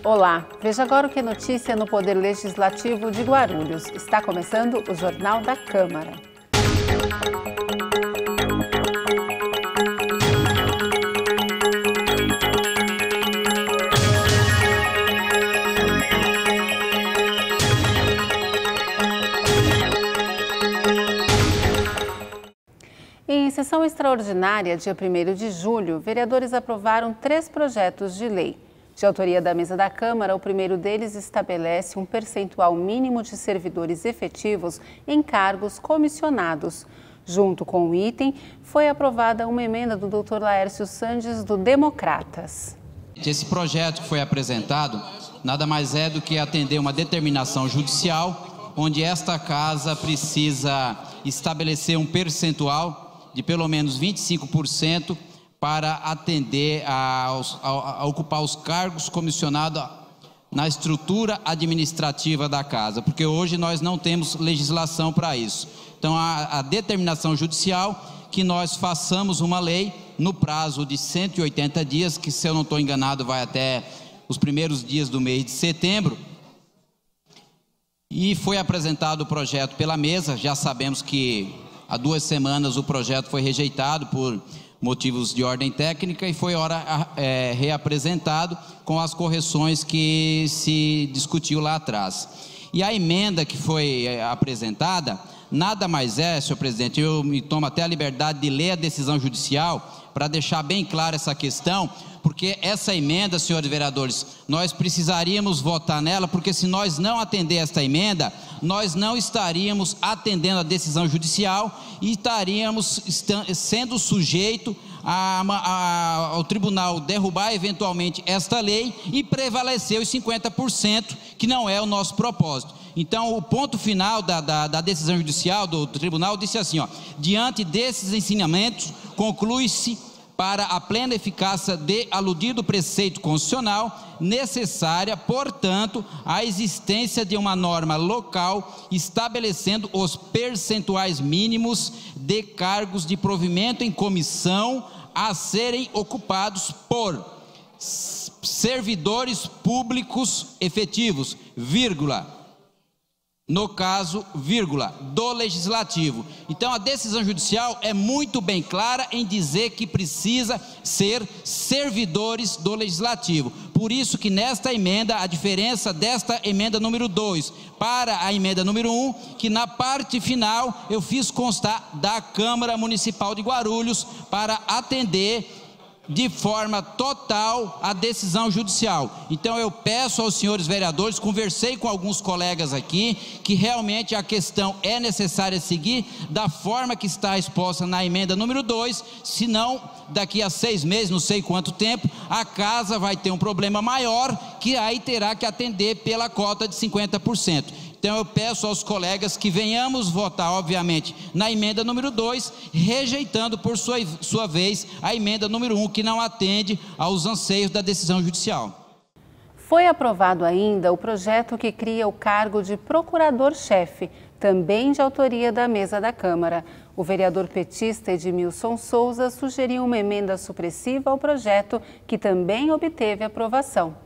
Olá, veja agora o que é notícia no Poder Legislativo de Guarulhos. Está começando o Jornal da Câmara. Em sessão extraordinária, dia 1º de julho, vereadores aprovaram 3 projetos de lei. De autoria da mesa da Câmara, o primeiro deles estabelece um percentual mínimo de servidores efetivos em cargos comissionados. Junto com o item, foi aprovada uma emenda do Dr. Laércio Sandes, do Democratas. Esse projeto que foi apresentado nada mais é do que atender uma determinação judicial, onde esta casa precisa estabelecer um percentual de pelo menos 25% para atender a ocupar os cargos comissionados na estrutura administrativa da casa, porque hoje nós não temos legislação para isso. Então, a determinação judicial que nós façamos uma lei no prazo de 180 dias, que, se eu não estou enganado, vai até os primeiros dias do mês de setembro, e foi apresentado o projeto pela mesa. Já sabemos que há 2 semanas o projeto foi rejeitado por motivos de ordem técnica e foi reapresentado com as correções que se discutiu lá atrás. E a emenda que foi apresentada nada mais é, senhor presidente, eu me tomo até a liberdade de ler a decisão judicial para deixar bem clara essa questão, porque essa emenda, senhores vereadores, nós precisaríamos votar nela, porque se nós não atender esta emenda, nós não estaríamos atendendo a decisão judicial e estaríamos sendo sujeito ao tribunal derrubar eventualmente esta lei e prevalecer os 50%, que não é o nosso propósito. Então, o ponto final da decisão judicial do tribunal disse assim, diante desses ensinamentos, conclui-se para a plena eficácia de aludido preceito constitucional necessária, portanto, a existência de uma norma local estabelecendo os percentuais mínimos de cargos de provimento em comissão a serem ocupados por servidores públicos efetivos, no caso, do Legislativo. Então, a decisão judicial é muito bem clara em dizer que precisa ser servidores do Legislativo. Por isso que nesta emenda, a diferença desta emenda número 2 para a emenda número 1, que na parte final eu fiz constar da Câmara Municipal de Guarulhos para atender de forma total a decisão judicial. Então eu peço aos senhores vereadores, conversei com alguns colegas aqui, que realmente a questão é necessária seguir da forma que está exposta na emenda número 2, senão daqui a 6 meses, não sei quanto tempo, a casa vai ter um problema maior, que aí terá que atender pela cota de 50%. Então eu peço aos colegas que venhamos votar, obviamente, na emenda número 2, rejeitando por sua vez a emenda número 1, que não atende aos anseios da decisão judicial. Foi aprovado ainda o projeto que cria o cargo de procurador-chefe, também de autoria da mesa da Câmara. O vereador petista Edmilson Souza sugeriu uma emenda supressiva ao projeto, que também obteve aprovação.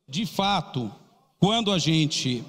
De fato, quando a gente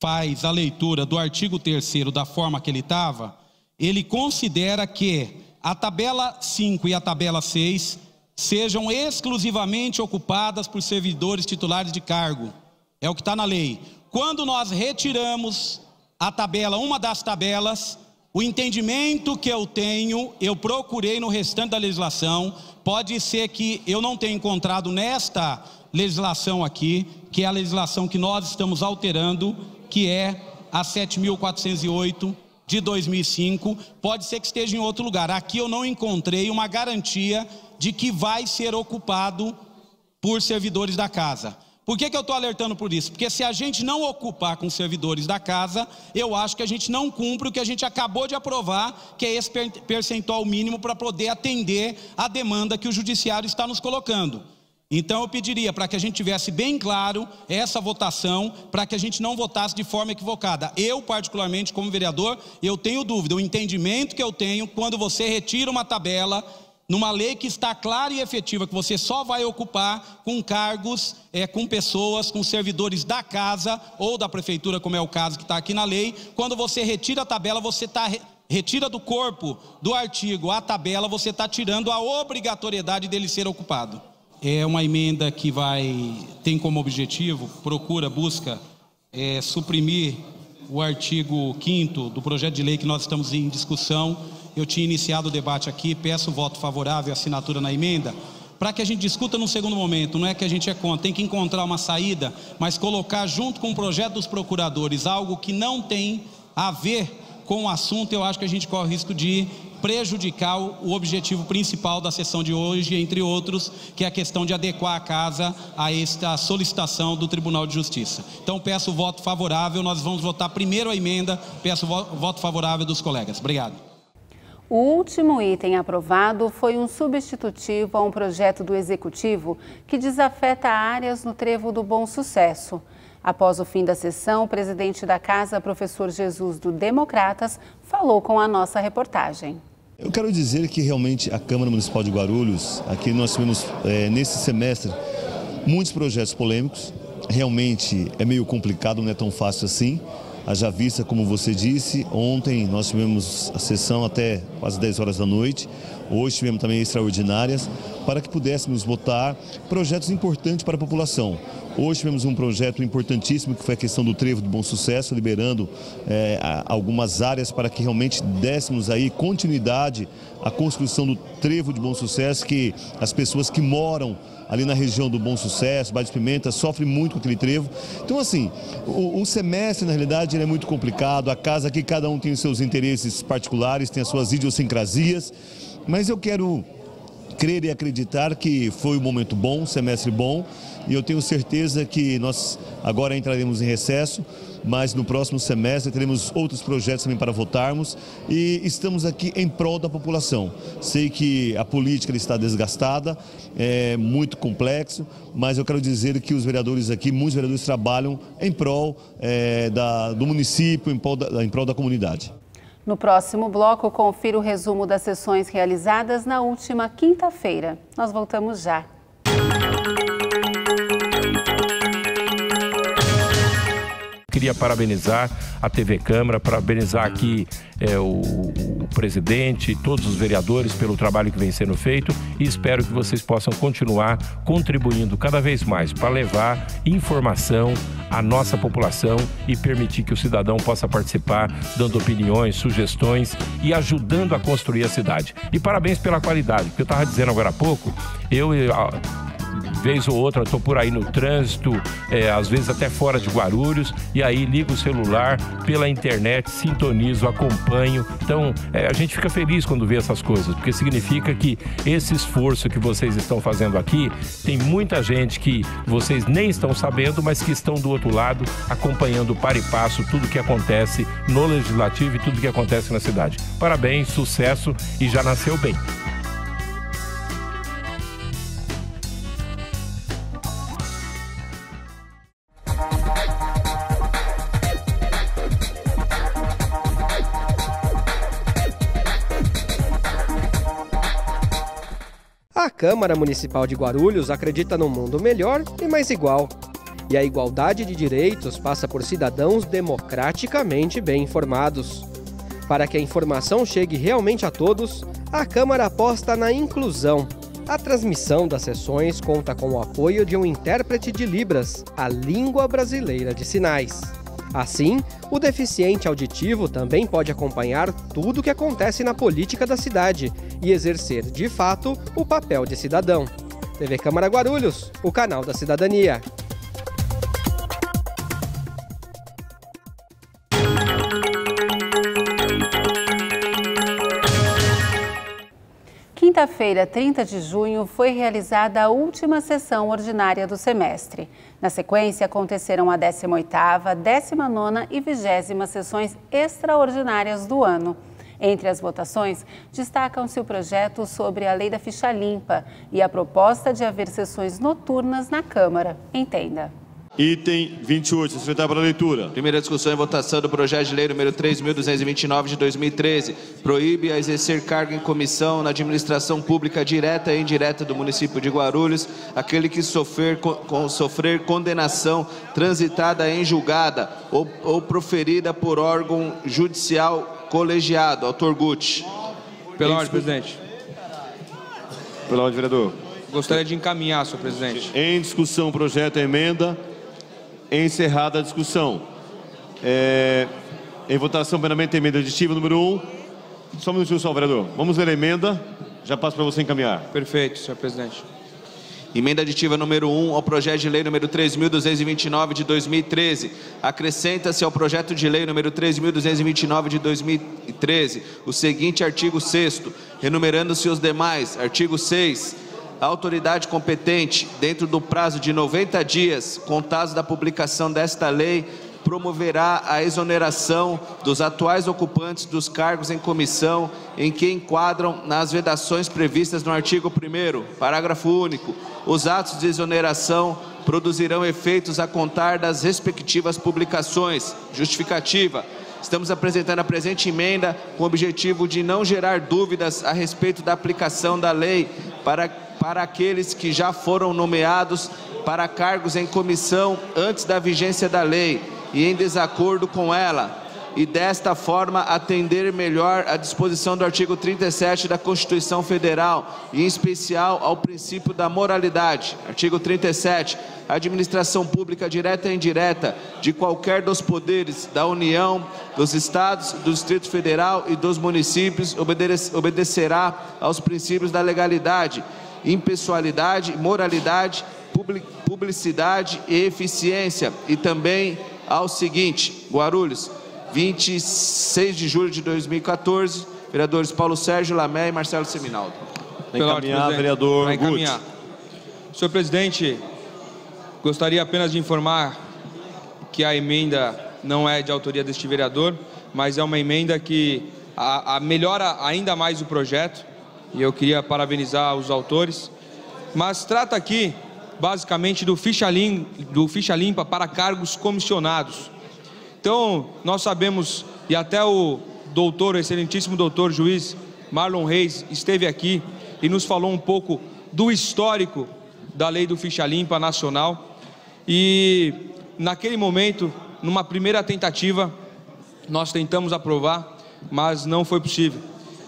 faz a leitura do artigo 3º da forma que ele estava, ele considera que a tabela 5 e a tabela 6 sejam exclusivamente ocupadas por servidores titulares de cargo. É o que está na lei. Quando nós retiramos a tabela, uma das tabelas, o entendimento que eu tenho, eu procurei no restante da legislação, pode ser que eu não tenha encontrado nesta legislação aqui, que é a legislação que nós estamos alterando, que é a 7.408 de 2005, pode ser que esteja em outro lugar. Aqui eu não encontrei uma garantia de que vai ser ocupado por servidores da casa. Por que eu estou alertando por isso? Porque se a gente não ocupar com servidores da casa, eu acho que a gente não cumpre o que a gente acabou de aprovar, que é esse percentual mínimo para poder atender a demanda que o judiciário está nos colocando. Então eu pediria para que a gente tivesse bem claro essa votação, para que a gente não votasse de forma equivocada. Eu, particularmente, como vereador, eu tenho dúvida. O entendimento que eu tenho, quando você retira uma tabela, numa lei que está clara e efetiva, que você só vai ocupar com cargos, com pessoas, com servidores da casa ou da prefeitura, como é o caso que está aqui na lei. Quando você retira a tabela, você retira do corpo do artigo a tabela, você está tirando a obrigatoriedade dele ser ocupado. É uma emenda que tem como objetivo, busca suprimir o artigo 5º do projeto de lei que nós estamos em discussão. Eu tinha iniciado o debate aqui, peço voto favorável, assinatura na emenda, para que a gente discuta num segundo momento. Não é que a gente é contra, tem que encontrar uma saída, mas colocar junto com o projeto dos procuradores algo que não tem a ver com o assunto, eu acho que a gente corre o risco de prejudicar o objetivo principal da sessão de hoje, entre outros, que é a questão de adequar a casa a esta solicitação do Tribunal de Justiça. Então peço voto favorável, nós vamos votar primeiro a emenda, peço voto favorável dos colegas. Obrigado. O último item aprovado foi um substitutivo a um projeto do Executivo que desafeta áreas no Trevo do Bom Sucesso. Após o fim da sessão, o presidente da casa, professor Jesus do Democratas, falou com a nossa reportagem. Eu quero dizer que realmente a Câmara Municipal de Guarulhos, aqui nós tivemos nesse semestre muitos projetos polêmicos. Realmente é meio complicado, não é tão fácil assim. Haja vista, como você disse, ontem nós tivemos a sessão até quase 10 horas da noite, hoje tivemos também extraordinárias, para que pudéssemos votar projetos importantes para a população. Hoje tivemos um projeto importantíssimo que foi a questão do Trevo do Bom Sucesso, liberando algumas áreas para que realmente dessemos aí continuidade à construção do Trevo de Bom Sucesso, que as pessoas que moram ali na região do Bom Sucesso, Baía de Pimenta, sofre muito com aquele trevo. Então, assim, o semestre, na realidade, ele é muito complicado. A casa aqui, cada um tem os seus interesses particulares, tem as suas idiosincrasias, mas eu quero crer e acreditar que foi um momento bom, um semestre bom, e eu tenho certeza que nós agora entraremos em recesso, mas no próximo semestre teremos outros projetos também para votarmos e estamos aqui em prol da população. Sei que a política está desgastada, é muito complexo, mas eu quero dizer que os vereadores aqui, muitos vereadores trabalham em prol do município, em prol da comunidade. No próximo bloco, confira o resumo das sessões realizadas na última quinta-feira. Nós voltamos já. Queria parabenizar a TV Câmara, parabenizar aqui o presidente e todos os vereadores pelo trabalho que vem sendo feito e espero que vocês possam continuar contribuindo cada vez mais para levar informação à nossa população e permitir que o cidadão possa participar, dando opiniões, sugestões e ajudando a construir a cidade. E parabéns pela qualidade, porque eu estava dizendo agora há pouco, vez ou outra estou por aí no trânsito, às vezes até fora de Guarulhos, e aí ligo o celular pela internet, sintonizo, acompanho. Então a gente fica feliz quando vê essas coisas, porque significa que esse esforço que vocês estão fazendo aqui, tem muita gente que vocês nem estão sabendo, mas que estão do outro lado, acompanhando para e passo tudo que acontece no Legislativo e tudo que acontece na cidade. Parabéns, sucesso e já nasceu bem. A Câmara Municipal de Guarulhos acredita num mundo melhor e mais igual. E a igualdade de direitos passa por cidadãos democraticamente bem informados. Para que a informação chegue realmente a todos, a Câmara aposta na inclusão. A transmissão das sessões conta com o apoio de um intérprete de Libras, a língua brasileira de sinais. Assim, o deficiente auditivo também pode acompanhar tudo o que acontece na política da cidade e exercer, de fato, o papel de cidadão. TV Câmara Guarulhos, o canal da cidadania. Quinta-feira, 30 de junho, foi realizada a última sessão ordinária do semestre. Na sequência, aconteceram a 18ª, 19ª e 20ª sessões extraordinárias do ano. Entre as votações, destacam-se o projeto sobre a Lei da Ficha Limpa e a proposta de haver sessões noturnas na Câmara. Entenda. Item 28, secretário para leitura. Primeira discussão e votação do projeto de lei número 3.229 de 2013. Proíbe a exercer cargo em comissão na administração pública direta e indireta do município de Guarulhos aquele que sofrer condenação transitada em julgada ou proferida por órgão judicial colegiado. Autor Guti. Pela ordem, presidente. Pela ordem, vereador. Gostaria de encaminhar, senhor presidente. Em discussão, projeto e emenda. Encerrada a discussão. Em votação, primeiramente, emenda aditiva número 1. Só um minutinho só, vereador. Vamos ler a emenda. Já passo para você encaminhar. Perfeito, senhor presidente. Emenda aditiva número 1 ao projeto de lei número 3.229 de 2013. Acrescenta-se ao projeto de lei número 3.229 de 2013 o seguinte artigo 6º, renumerando-se os demais. Artigo 6. A autoridade competente, dentro do prazo de 90 dias, contados da publicação desta lei, promoverá a exoneração dos atuais ocupantes dos cargos em comissão em que enquadram nas vedações previstas no artigo 1º, parágrafo único. Os atos de exoneração produzirão efeitos a contar das respectivas publicações. Justificativa. Estamos apresentando a presente emenda com o objetivo de não gerar dúvidas a respeito da aplicação da lei para aqueles que já foram nomeados para cargos em comissão antes da vigência da lei e em desacordo com ela, e desta forma atender melhor a disposição do artigo 37 da Constituição Federal, e em especial ao princípio da moralidade. Artigo 37. A administração pública direta e indireta de qualquer dos poderes da União, dos Estados, do Distrito Federal e dos municípios obedecerá aos princípios da legalidade, impessoalidade, moralidade, publicidade e eficiência, e também ao seguinte: Guarulhos, 26 de julho de 2014, vereadores Paulo Sérgio Lamé e Marcelo Seminaldo. Encaminhar, vereador Guti. Senhor presidente, gostaria apenas de informar que a emenda não é de autoria deste vereador, mas é uma emenda que melhora ainda mais o projeto, e eu queria parabenizar os autores, mas trata aqui basicamente do ficha limpa para cargos comissionados. Então, nós sabemos, e até o excelentíssimo doutor juiz Marlon Reis esteve aqui e nos falou um pouco do histórico da lei do ficha limpa nacional, e naquele momento, numa primeira tentativa, nós tentamos aprovar, mas não foi possível.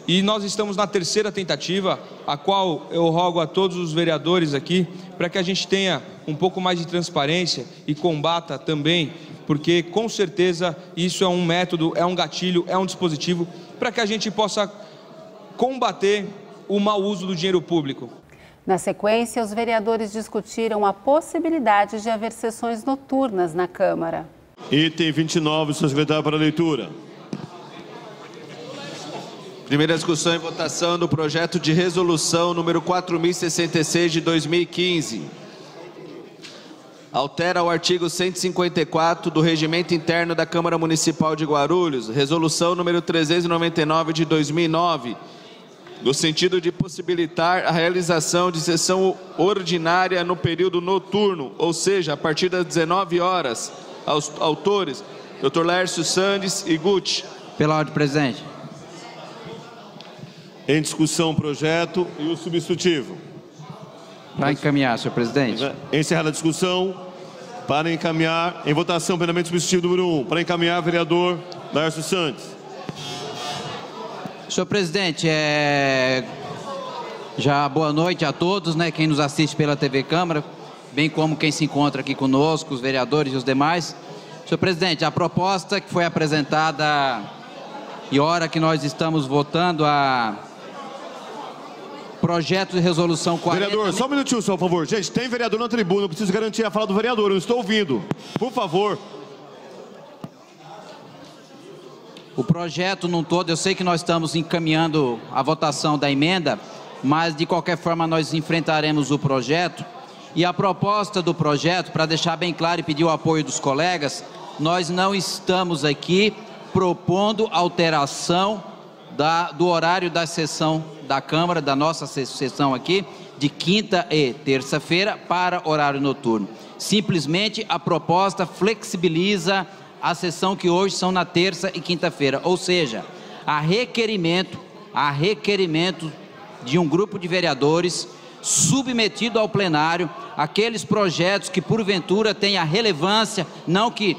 E nós estamos na terceira tentativa, a qual eu rogo a todos os vereadores aqui, para que a gente tenha um pouco mais de transparência e combata também, porque com certeza isso é um método, é um gatilho, é um dispositivo, para que a gente possa combater o mau uso do dinheiro público. Na sequência, os vereadores discutiram a possibilidade de haver sessões noturnas na Câmara. Item 29, senhor secretário para leitura. Primeira discussão e votação do projeto de resolução número 4066 de 2015. Altera o artigo 154 do Regimento Interno da Câmara Municipal de Guarulhos, resolução número 399 de 2009, no sentido de possibilitar a realização de sessão ordinária no período noturno, ou seja, a partir das 19 horas. Aos autores, Dr. Lércio Sandes e Guti. Pela ordem, presidente. Em discussão o projeto e o substitutivo. Para encaminhar, senhor presidente. Encerrada a discussão, para encaminhar, em votação, plenamente substitutivo número 1. Para encaminhar, vereador Lércio Sandes. Senhor presidente, já boa noite a todos, né, quem nos assiste pela TV Câmara, bem como quem se encontra aqui conosco, os vereadores e os demais. Senhor presidente, a proposta que foi apresentada e hora que nós estamos votando a projeto de resolução 40... Vereador, só um minutinho, só, por favor. Gente, tem vereador na tribuna, eu preciso garantir a fala do vereador, eu não estou ouvindo. Por favor. O projeto num todo, eu sei que nós estamos encaminhando a votação da emenda, mas de qualquer forma nós enfrentaremos o projeto. E a proposta do projeto, para deixar bem claro e pedir o apoio dos colegas, nós não estamos aqui propondo alteração do horário da sessão da Câmara, da nossa sessão aqui. de quinta e terça-feira para horário noturno. Simplesmente a proposta flexibiliza a sessão que hoje são na terça e quinta-feira, ou seja, a requerimento de um grupo de vereadores submetido ao plenário aqueles projetos que porventura têm a relevância, não que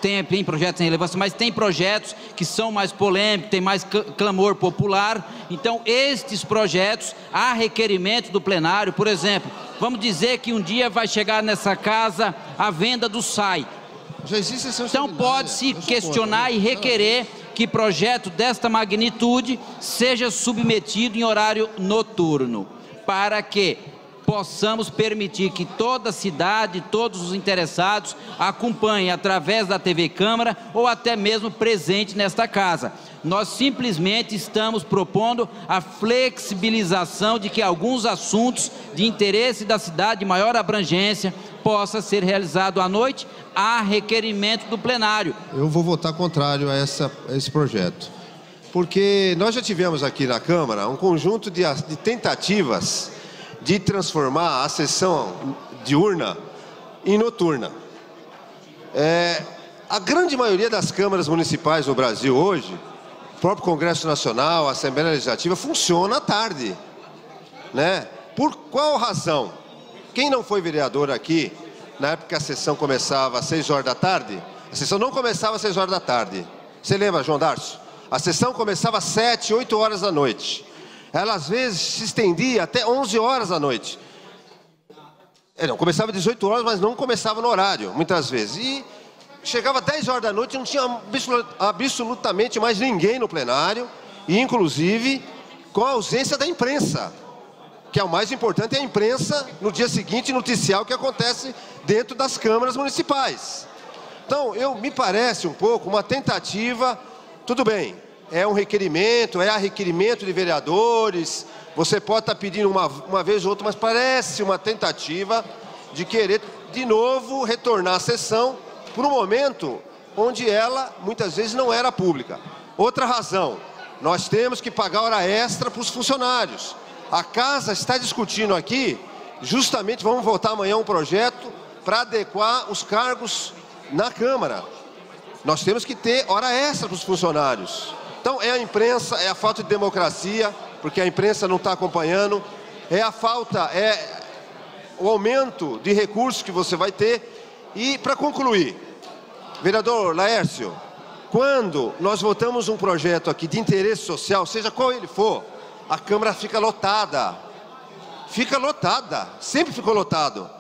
tem projetos sem relevância, mas tem projetos que são mais polêmicos, tem mais clamor popular. Então, estes projetos, há requerimento do plenário. Por exemplo, vamos dizer que um dia vai chegar nessa casa a venda do SAI. Já existe sessão então, pode-se questionar e requerer que projeto desta magnitude seja submetido em horário noturno, para que possamos permitir que toda a cidade, todos os interessados acompanhem através da TV Câmara ou até mesmo presente nesta casa. Nós simplesmente estamos propondo a flexibilização de que alguns assuntos de interesse da cidade, de maior abrangência, possa ser realizado à noite, a requerimento do plenário. Eu vou votar contrário a esse projeto, porque nós já tivemos aqui na Câmara um conjunto de tentativas de transformar a sessão diurna em noturna. A grande maioria das câmaras municipais no Brasil hoje, o próprio Congresso Nacional, a Assembleia Legislativa, funciona à tarde, né? Por qual razão? Quem não foi vereador aqui, na época que a sessão começava às 6 horas da tarde, a sessão não começava às 6 horas da tarde. Você lembra, João Darcio? A sessão começava às 7, 8 horas da noite. Ela às vezes se estendia até 11 horas da noite. Não, começava às 18 horas, mas não começava no horário, muitas vezes. E chegava às 10 horas da noite e não tinha absolutamente mais ninguém no plenário, e inclusive com a ausência da imprensa, que é o mais importante, é a imprensa no dia seguinte noticiar o que acontece dentro das câmaras municipais. Então, me parece um pouco uma tentativa, tudo bem, é um requerimento, é a requerimento de vereadores, você pode estar pedindo uma vez ou outra, mas parece uma tentativa de querer de novo retornar à sessão por um momento onde ela muitas vezes não era pública. Outra razão, nós temos que pagar hora extra para os funcionários. A casa está discutindo aqui, justamente vamos votar amanhã um projeto para adequar os cargos na Câmara. Nós temos que ter hora extra para os funcionários. Então, é a imprensa, é a falta de democracia, porque a imprensa não está acompanhando, é o aumento de recursos que você vai ter. E, para concluir, vereador Laércio, quando nós votamos um projeto aqui de interesse social, seja qual ele for, a Câmara fica lotada. Fica lotada, sempre ficou lotado.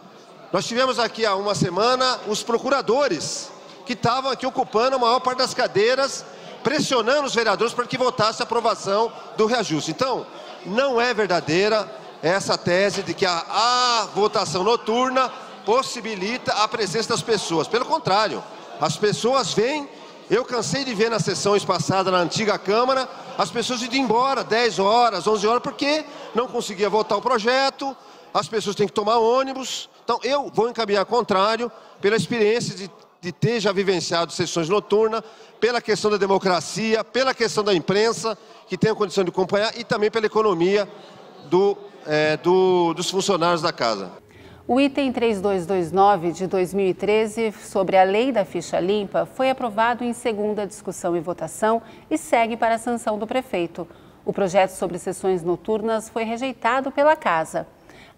Nós tivemos aqui há uma semana os procuradores, que estavam aqui ocupando a maior parte das cadeiras, pressionando os vereadores para que votasse a aprovação do reajuste. Então, não é verdadeira essa tese de que a votação noturna possibilita a presença das pessoas. Pelo contrário, as pessoas vêm. Eu cansei de ver nas sessões passadas na antiga Câmara, as pessoas indo embora 10 horas, 11 horas, porque não conseguia votar o projeto, as pessoas têm que tomar ônibus. Então, eu vou encaminhar contrário pela experiência de ter já vivenciado sessões noturnas, pela questão da democracia, pela questão da imprensa, que tem a condição de acompanhar, e também pela economia dos funcionários da casa. O item 3229 de 2013, sobre a lei da ficha limpa, foi aprovado em segunda discussão e votação e segue para a sanção do prefeito. O projeto sobre sessões noturnas foi rejeitado pela Casa.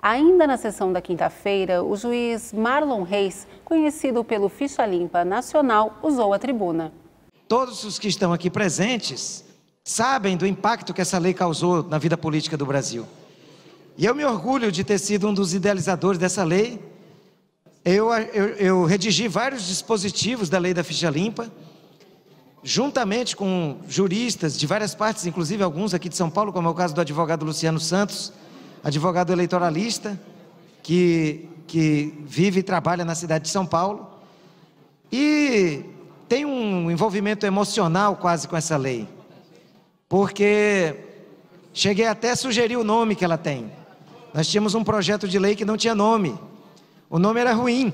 Ainda na sessão da quinta-feira, o juiz Marlon Reis, conhecido pelo Ficha Limpa Nacional, usou a tribuna. Todos os que estão aqui presentes sabem do impacto que essa lei causou na vida política do Brasil. E eu me orgulho de ter sido um dos idealizadores dessa lei. Eu redigi vários dispositivos da lei da ficha limpa, juntamente com juristas de várias partes, inclusive alguns aqui de São Paulo, como é o caso do advogado Luciano Santos, advogado eleitoralista, que vive e trabalha na cidade de São Paulo. E tem um envolvimento emocional quase com essa lei, porque cheguei até a sugerir o nome que ela tem. Nós tínhamos um projeto de lei que não tinha nome. O nome era ruim.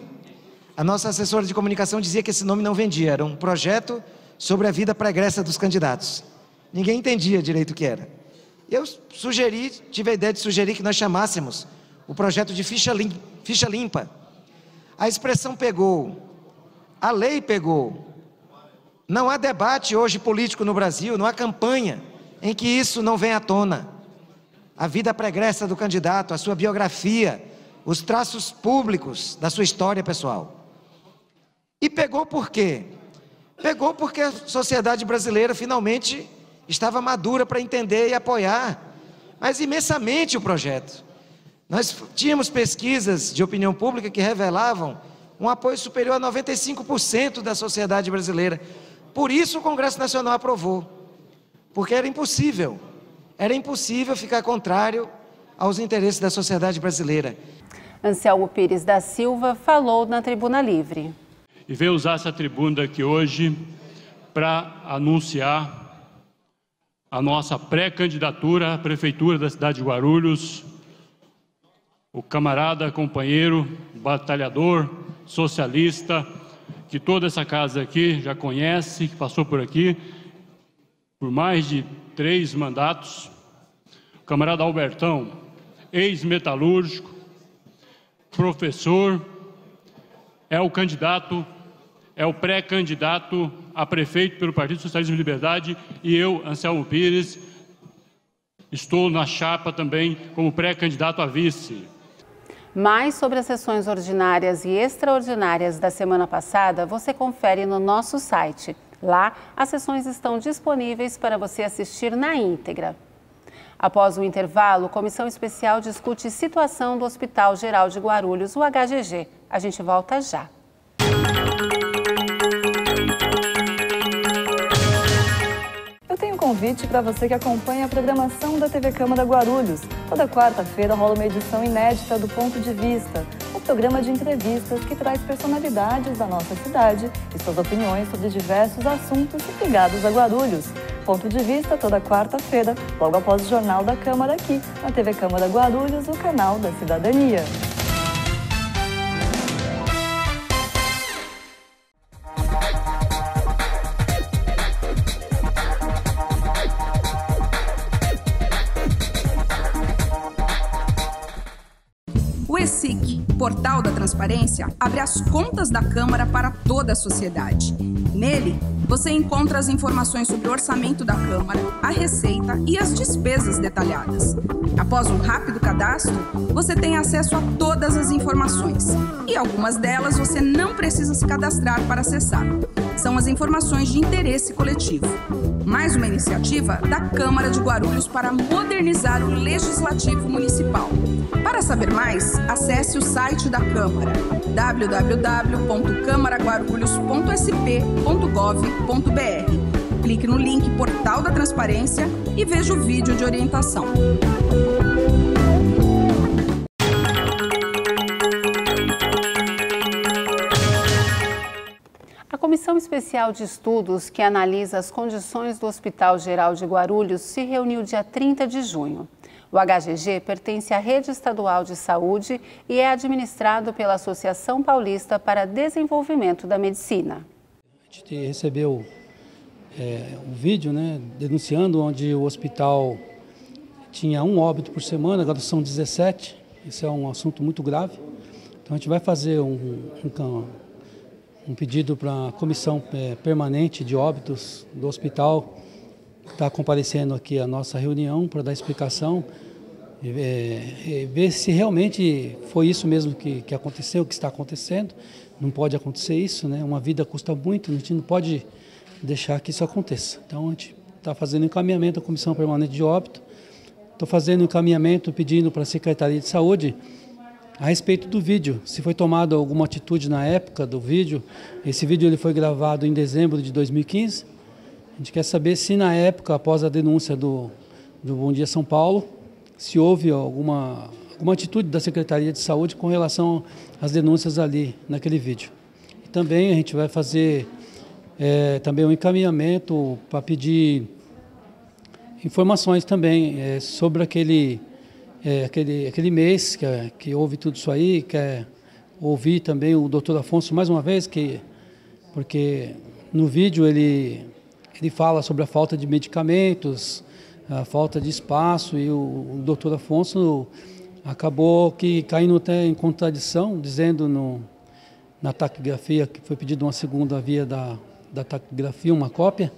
A nossa assessora de comunicação dizia que esse nome não vendia. Era um projeto sobre a vida pregressa dos candidatos. Ninguém entendia direito o que era. Eu tive a ideia de sugerir que nós chamássemos o projeto de ficha limpa. A expressão pegou, a lei pegou. Não há debate hoje político no Brasil, não há campanha em que isso não venha à tona. A vida pregressa do candidato, a sua biografia, os traços públicos da sua história pessoal. E pegou por quê? Pegou porque a sociedade brasileira finalmente estava madura para entender e apoiar, mas imensamente, o projeto. Nós tínhamos pesquisas de opinião pública que revelavam um apoio superior a 95% da sociedade brasileira. Por isso o Congresso Nacional aprovou, porque era impossível ficar contrário aos interesses da sociedade brasileira. Anselmo Pires da Silva falou na Tribuna Livre. E veio usar essa tribuna aqui hoje para anunciar a nossa pré-candidatura à Prefeitura da cidade de Guarulhos, o camarada, companheiro, batalhador, socialista, que toda essa casa aqui já conhece, que passou por aqui por mais de 3 mandatos, o camarada Albertão, ex-metalúrgico, professor, é o candidato, é o pré-candidato a prefeito pelo Partido Socialismo e Liberdade, e eu, Anselmo Pires, estou na chapa também como pré-candidato a vice. Mais sobre as sessões ordinárias e extraordinárias da semana passada, você confere no nosso site. Lá, as sessões estão disponíveis para você assistir na íntegra. Após o intervalo, a Comissão Especial discute situação do Hospital Geral de Guarulhos, o HGG. A gente volta já. Eu tenho um convite para você que acompanha a programação da TV Câmara Guarulhos. Toda quarta-feira rola uma edição inédita do Ponto de Vista, um programa de entrevistas que traz personalidades da nossa cidade e suas opiniões sobre diversos assuntos ligados a Guarulhos. Ponto de Vista toda quarta-feira, logo após o Jornal da Câmara aqui, na TV Câmara Guarulhos, o canal da cidadania. O ESIC, Portal da Transparência, abre as contas da Câmara para toda a sociedade. Nele, você encontra as informações sobre o orçamento da Câmara, a receita e as despesas detalhadas. Após um rápido cadastro, você tem acesso a todas as informações. E algumas delas você não precisa se cadastrar para acessar. São as informações de interesse coletivo. Mais uma iniciativa da Câmara de Guarulhos para modernizar o Legislativo Municipal. Para saber mais, acesse o site da Câmara, www.câmaraguarulhos.sp.gov.br. Clique no link Portal da Transparência e veja o vídeo de orientação. A Comissão Especial de Estudos, que analisa as condições do Hospital Geral de Guarulhos, se reuniu dia 30 de junho. O HGG pertence à Rede Estadual de Saúde e é administrado pela Associação Paulista para Desenvolvimento da Medicina. A gente recebeu um vídeo, denunciando onde o hospital tinha um óbito por semana, agora são 17. Isso é um assunto muito grave. Então a gente vai fazer um pedido para a Comissão Permanente de Óbitos do hospital, que está comparecendo aqui à nossa reunião para dar explicação, ver se realmente foi isso mesmo que aconteceu, que está acontecendo. Não pode acontecer isso, Uma vida custa muito, a gente não pode deixar que isso aconteça. Então a gente está fazendo encaminhamento à Comissão Permanente de Óbito, estou fazendo encaminhamento pedindo para a Secretaria de Saúde a respeito do vídeo, se foi tomada alguma atitude na época do vídeo. Esse vídeo ele foi gravado em dezembro de 2015. A gente quer saber se na época, após a denúncia do Bom Dia São Paulo, se houve alguma atitude da Secretaria de Saúde com relação às denúncias ali naquele vídeo. E também a gente vai fazer também um encaminhamento para pedir informações também sobre aquele mês que houve tudo isso aí. Quer ouvir também o doutor Afonso mais uma vez, porque no vídeo ele fala sobre a falta de medicamentos, a falta de espaço, e o doutor Afonso acabou que caindo até em contradição, dizendo na taquigrafia, que foi pedido uma segunda via da taquigrafia, uma cópia,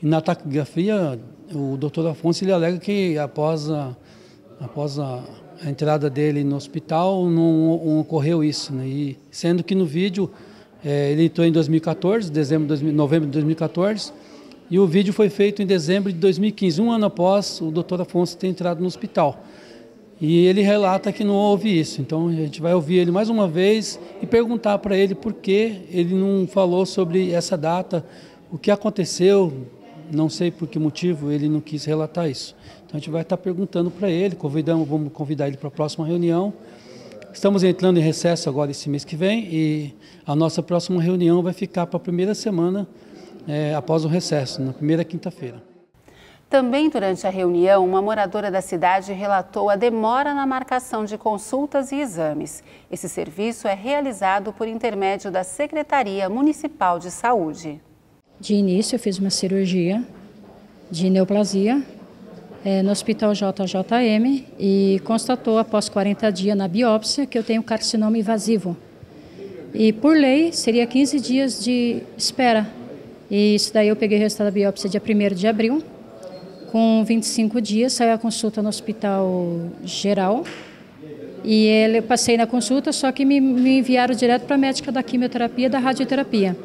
e na taquigrafia o doutor Afonso ele alega que após a entrada dele no hospital não ocorreu isso, né? E sendo que no vídeo ele entrou em 2014, novembro de 2014, e o vídeo foi feito em dezembro de 2015, um ano após o doutor Afonso ter entrado no hospital. E ele relata que não houve isso. Então a gente vai ouvir ele mais uma vez e perguntar para ele por que ele não falou sobre essa data, o que aconteceu, não sei por que motivo ele não quis relatar isso. Então a gente vai estar perguntando para ele, vamos convidar ele para a próxima reunião. Estamos entrando em recesso agora esse mês que vem e a nossa próxima reunião vai ficar para a primeira semana após o recesso, na primeira quinta-feira. Também durante a reunião, uma moradora da cidade relatou a demora na marcação de consultas e exames. Esse serviço é realizado por intermédio da Secretaria Municipal de Saúde. De início, eu fiz uma cirurgia de neoplasia no Hospital JJM e constatou após 40 dias na biópsia que eu tenho carcinoma invasivo. E por lei, seria 15 dias de espera. E isso daí eu peguei o resultado da biópsia dia 1º de abril. Com 25 dias, saiu a consulta no Hospital Geral. E eu passei na consulta, só que me enviaram direto para a médica da quimioterapia e da radioterapia.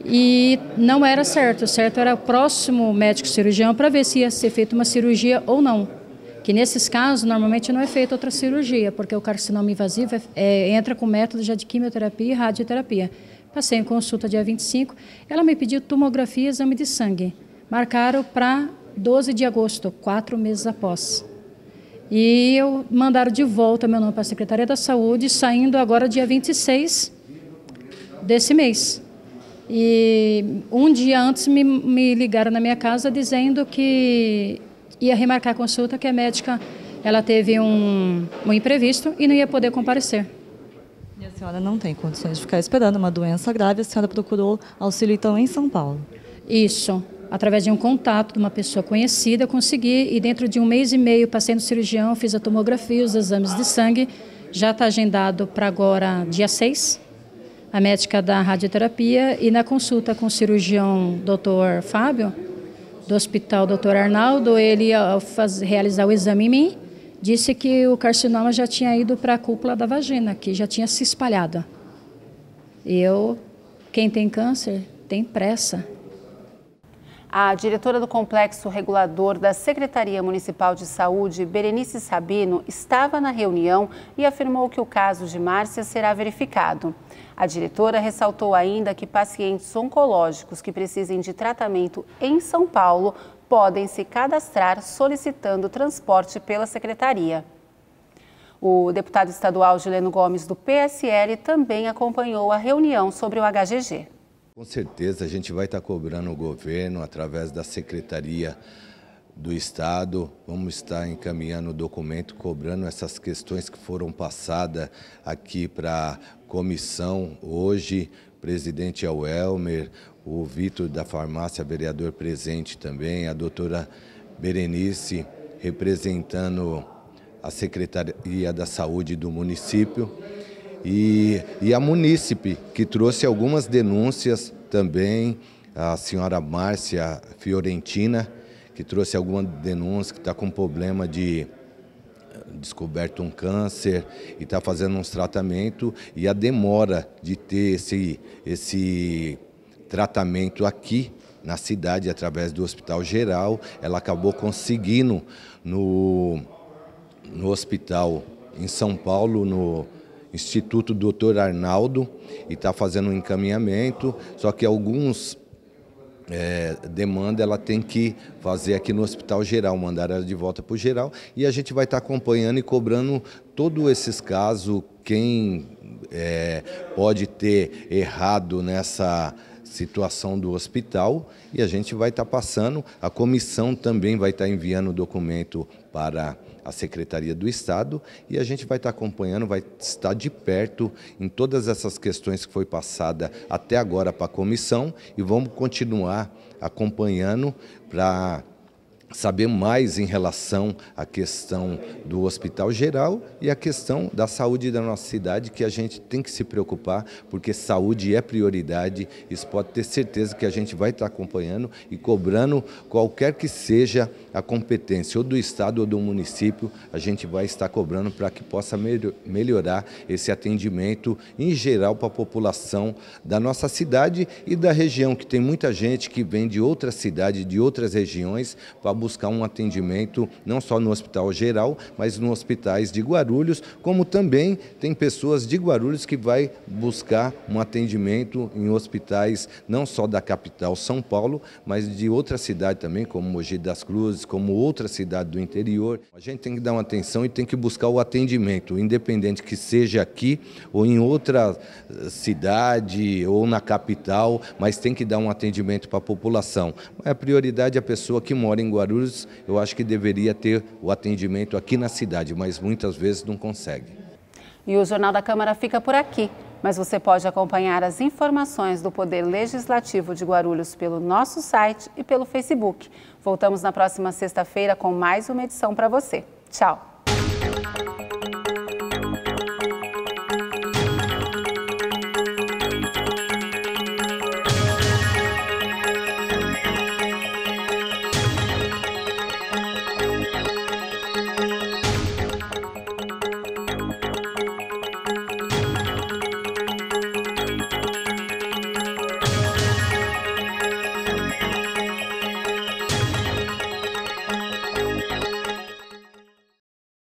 E não era certo. Certo era o próximo médico cirurgião para ver se ia ser feita uma cirurgia ou não. Que nesses casos, normalmente não é feita outra cirurgia, porque o carcinoma invasivo entra com método já de quimioterapia e radioterapia. Passei em consulta dia 25, ela me pediu tomografia e exame de sangue. Marcaram para 12 de agosto, 4 meses após. E mandaram de volta meu nome para a Secretaria da Saúde, saindo agora dia 26 desse mês. E um dia antes me ligaram na minha casa dizendo que ia remarcar a consulta, que a médica ela teve um imprevisto e não ia poder comparecer. E a senhora não tem condições de ficar esperando uma doença grave, a senhora procurou auxílio então em São Paulo? Isso. Através de um contato de uma pessoa conhecida, eu consegui, e dentro de 1 mês e meio passei no cirurgião, fiz a tomografia, os exames de sangue, já está agendado para agora dia 6, a médica da radioterapia, e na consulta com o cirurgião Dr. Fábio, do Hospital Dr. Arnaldo, ele, ao realizar o exame em mim, disse que o carcinoma já tinha ido para a cúpula da vagina, que já tinha se espalhado. E quem tem câncer, tem pressa. A diretora do Complexo Regulador da Secretaria Municipal de Saúde, Berenice Sabino, estava na reunião e afirmou que o caso de Márcia será verificado. A diretora ressaltou ainda que pacientes oncológicos que precisem de tratamento em São Paulo podem se cadastrar solicitando transporte pela Secretaria. O deputado estadual Gileno Gomes, do PSL, também acompanhou a reunião sobre o HGG. Com certeza a gente vai estar cobrando o governo através da Secretaria do Estado, vamos estar encaminhando o documento, cobrando essas questões que foram passadas aqui para a comissão hoje, o presidente é o Elmer, o Vitor da farmácia, vereador presente também, a doutora Berenice representando a Secretaria da Saúde do município. E a munícipe, que trouxe algumas denúncias também, a senhora Márcia Fiorentina, que trouxe alguma denúncia, que está com problema de descoberto um câncer e está fazendo uns tratamentos, e a demora de ter esse tratamento aqui na cidade, através do Hospital Geral, ela acabou conseguindo no hospital em São Paulo, no Instituto Dr. Arnaldo, e está fazendo um encaminhamento, só que alguns demanda ela tem que fazer aqui no Hospital Geral, mandar ela de volta para o Geral, e a gente vai estar acompanhando e cobrando todos esses casos, quem pode ter errado nessa situação do hospital, e a gente vai estar passando, a comissão também vai estar enviando o documento para a Secretaria do Estado, e a gente vai estar acompanhando, vai estar de perto em todas essas questões que foi passada até agora para a comissão, e vamos continuar acompanhando para saber mais em relação à questão do Hospital Geral e a questão da saúde da nossa cidade, que a gente tem que se preocupar, porque saúde é prioridade. Isso pode ter certeza que a gente vai estar acompanhando e cobrando qualquer que seja a competência, ou do Estado ou do município, a gente vai estar cobrando para que possa melhorar esse atendimento em geral para a população da nossa cidade e da região, que tem muita gente que vem de outras cidades, de outras regiões, para buscar um atendimento não só no Hospital Geral, mas nos hospitais de Guarulhos, como também tem pessoas de Guarulhos que vai buscar um atendimento em hospitais não só da capital São Paulo, mas de outra cidade também, como Mogi das Cruzes, como outra cidade do interior. A gente tem que dar uma atenção e tem que buscar o atendimento, independente que seja aqui ou em outra cidade ou na capital, mas tem que dar um atendimento para a população. A prioridade é a pessoa que mora em Guarulhos. Eu acho que deveria ter o atendimento aqui na cidade, mas muitas vezes não consegue. E o Jornal da Câmara fica por aqui, mas você pode acompanhar as informações do Poder Legislativo de Guarulhos pelo nosso site e pelo Facebook. Voltamos na próxima sexta-feira com mais uma edição para você. Tchau!